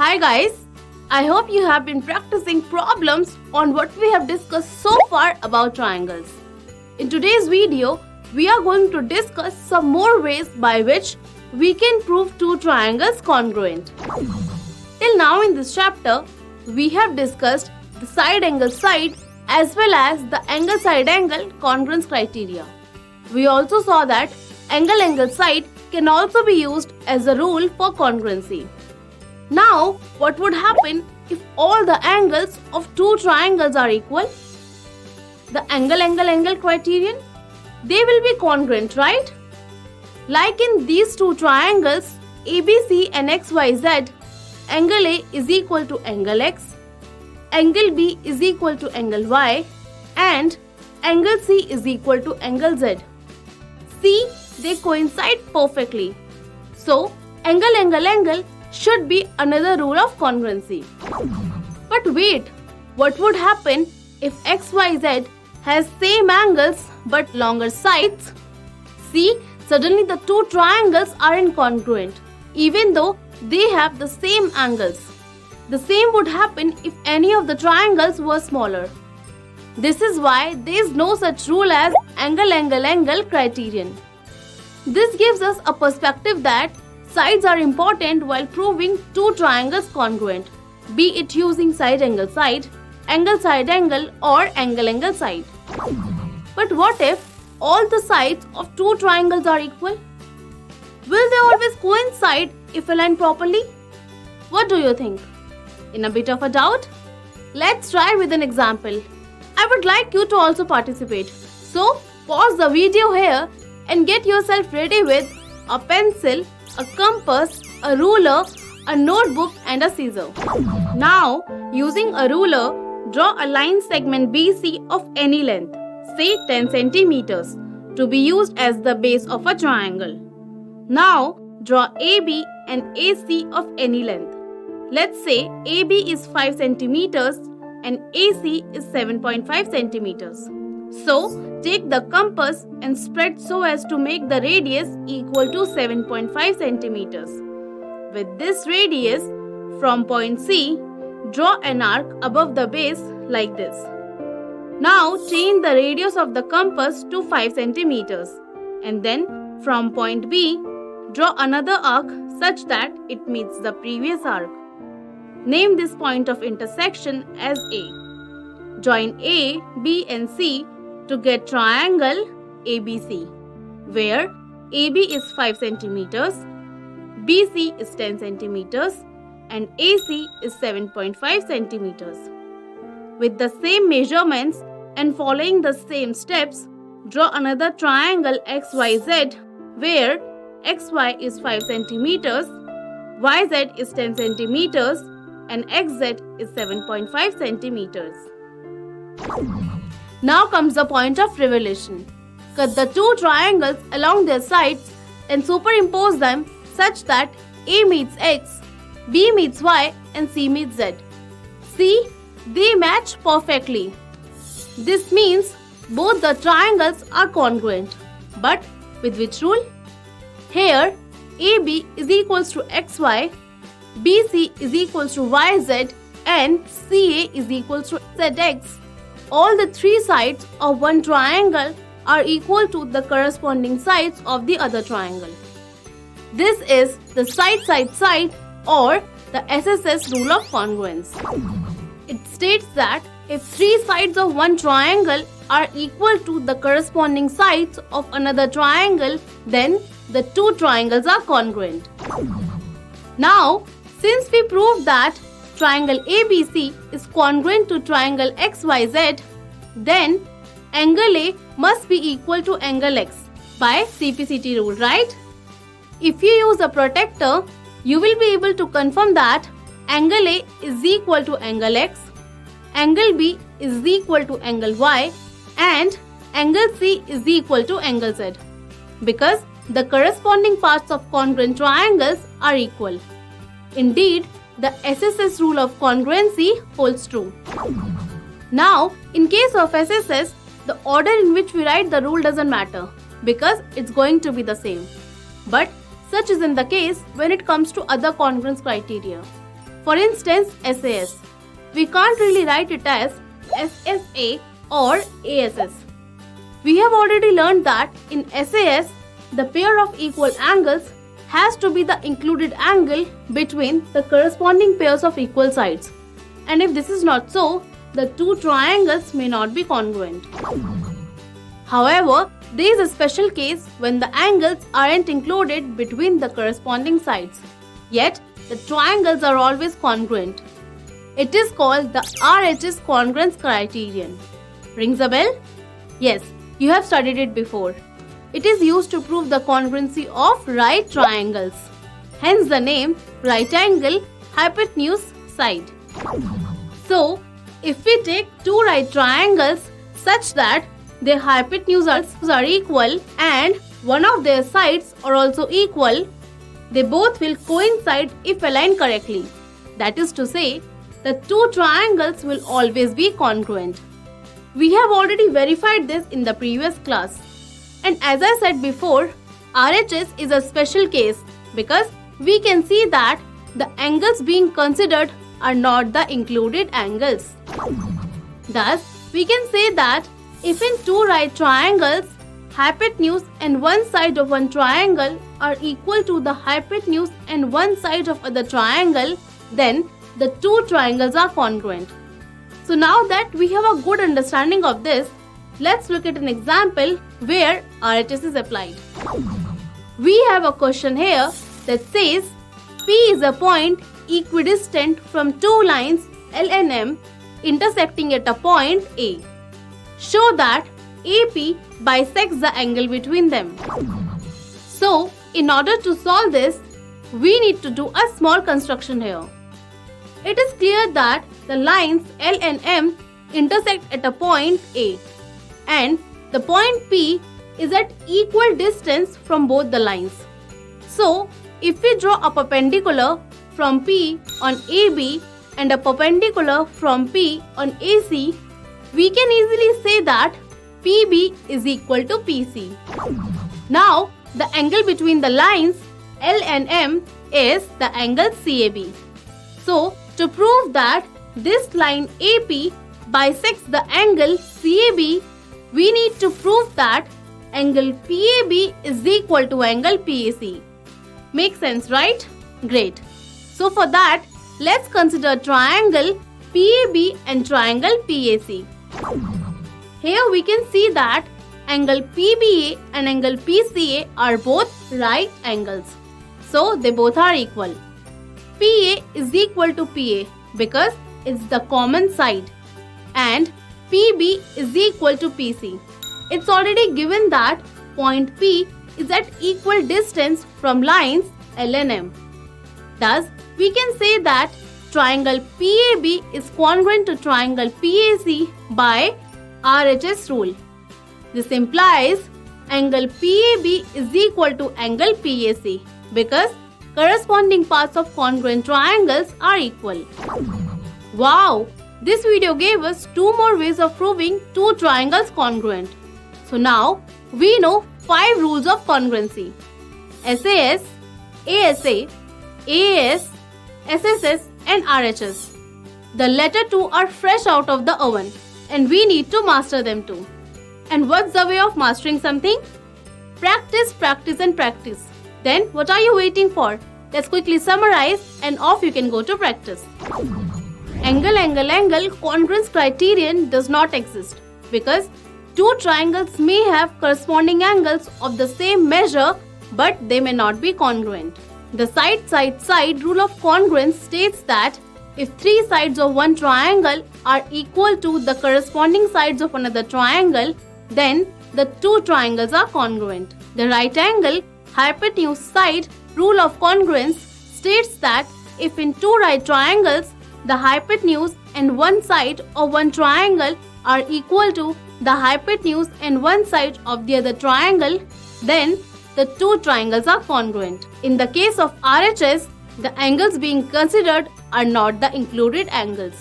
Hi guys, I hope you have been practicing problems on what we have discussed so far about triangles. In today's video, we are going to discuss some more ways by which we can prove two triangles congruent. Till now in this chapter, we have discussed the side angle side as well as the angle side angle congruence criteria. We also saw that angle angle side can also be used as a rule for congruency. Now, what would happen if all the angles of two triangles are equal? The angle angle angle criterion, they will be congruent, right? Like in these two triangles ABC and XYZ, angle A is equal to angle X, angle B is equal to angle Y, and angle C is equal to angle Z. See, they coincide perfectly. So, angle angle angle should be another rule of congruency. But wait, what would happen if XYZ has same angles but longer sides? See, suddenly the two triangles are incongruent even though they have the same angles. The same would happen if any of the triangles were smaller. This is why there is no such rule as angle angle angle criterion. This gives us a perspective that sides are important while proving two triangles congruent, be it using side angle side angle or angle angle side. But what if all the sides of two triangles are equal? Will they always coincide if aligned properly? What do you think? In a bit of a doubt? Let's try with an example. I would like you to also participate. So, pause the video here and get yourself ready with a pencil, a compass, a ruler, a notebook and a scissor. Now, using a ruler, draw a line segment BC of any length, say 10 centimeters, to be used as the base of a triangle. Now, draw AB and AC of any length. Let's say AB is 5 centimeters and AC is 7.5 centimeters. So, take the compass and spread so as to make the radius equal to 7.5 centimeters. With this radius, from point C, draw an arc above the base like this. Now, change the radius of the compass to 5 centimeters. And then, from point B, draw another arc such that it meets the previous arc. Name this point of intersection as A. Join A, B and C to get triangle ABC, where AB is 5 centimeters, BC is 10 centimeters and AC is 7.5 centimeters. With the same measurements and following the same steps, draw another triangle XYZ where XY is 5 centimeters, YZ is 10 centimeters and XZ is 7.5 centimeters. Now comes the point of revelation. Cut the two triangles along their sides and superimpose them such that A meets X, B meets Y and C meets Z. See, they match perfectly. This means both the triangles are congruent. But with which rule? Here, AB is equals to XY, BC is equals to YZ and CA is equals to ZX. All the three sides of one triangle are equal to the corresponding sides of the other triangle. This is the side or the SSS rule of congruence. It states that if three sides of one triangle are equal to the corresponding sides of another triangle, then the two triangles are congruent. Now, since we proved that triangle ABC is congruent to triangle XYZ, then angle A must be equal to angle X by CPCT rule, right? If you use a protractor, you will be able to confirm that angle A is equal to angle X, angle B is equal to angle Y and angle C is equal to angle Z because the corresponding parts of congruent triangles are equal. Indeed, the SSS rule of congruency holds true. Now, in case of SSS, the order in which we write the rule doesn't matter because it's going to be the same. But such isn't the case when it comes to other congruence criteria. For instance, SAS. We can't really write it as SSA or ASS. We have already learned that in SAS, the pair of equal angles has to be the included angle between the corresponding pairs of equal sides. And if this is not so, the two triangles may not be congruent. However, there is a special case when the angles aren't included between the corresponding sides. Yet, the triangles are always congruent. It is called the RHS congruence criterion. Rings a bell? Yes, you have studied it before. It is used to prove the congruency of right triangles. Hence the name right angle hypotenuse side. So, if we take two right triangles such that their hypotenuses are equal and one of their sides are also equal, they both will coincide if aligned correctly. That is to say, the two triangles will always be congruent. We have already verified this in the previous class. And as I said before, RHS is a special case because we can see that the angles being considered are not the included angles. Thus, we can say that if in two right triangles, hypotenuse and one side of one triangle are equal to the hypotenuse and one side of other triangle, then the two triangles are congruent. So now that we have a good understanding of this, let's look at an example where RHS is applied. We have a question here that says P is a point equidistant from two lines L and M intersecting at a point A. Show that AP bisects the angle between them. So, in order to solve this, we need to do a small construction here. It is clear that the lines L and M intersect at a point A, and the point P is at equal distance from both the lines. So, if we draw a perpendicular from P on AB and a perpendicular from P on AC, we can easily say that PB is equal to PC. Now, the angle between the lines L and M is the angle CAB. So, to prove that this line AP bisects the angle CAB, we need to prove that angle PAB is equal to angle PAC. Makes sense, right? Great. So for that, let's consider triangle PAB and triangle PAC. Here we can see that angle PBA and angle PCA are both right angles. So they both are equal. PA is equal to PA because it's the common side, and PB is equal to PC. It's already given that point P is at equal distance from lines L and M. Thus, we can say that triangle PAB is congruent to triangle PAC by RHS rule. This implies angle PAB is equal to angle PAC because corresponding parts of congruent triangles are equal. Wow! This video gave us two more ways of proving two triangles congruent. So now we know 5 rules of congruency: SAS, ASA, AAS, SSS and RHS. The latter two are fresh out of the oven and we need to master them too. And what's the way of mastering something? Practice, practice and practice. Then what are you waiting for? Let's quickly summarize and off you can go to practice. Angle, angle, angle congruence criterion does not exist because two triangles may have corresponding angles of the same measure but they may not be congruent. The side, side, side rule of congruence states that if three sides of one triangle are equal to the corresponding sides of another triangle, then the two triangles are congruent. The right angle hypotenuse side rule of congruence states that if in two right triangles, the hypotenuse and one side of one triangle are equal to the hypotenuse and one side of the other triangle, then the two triangles are congruent. In the case of RHS, the angles being considered are not the included angles.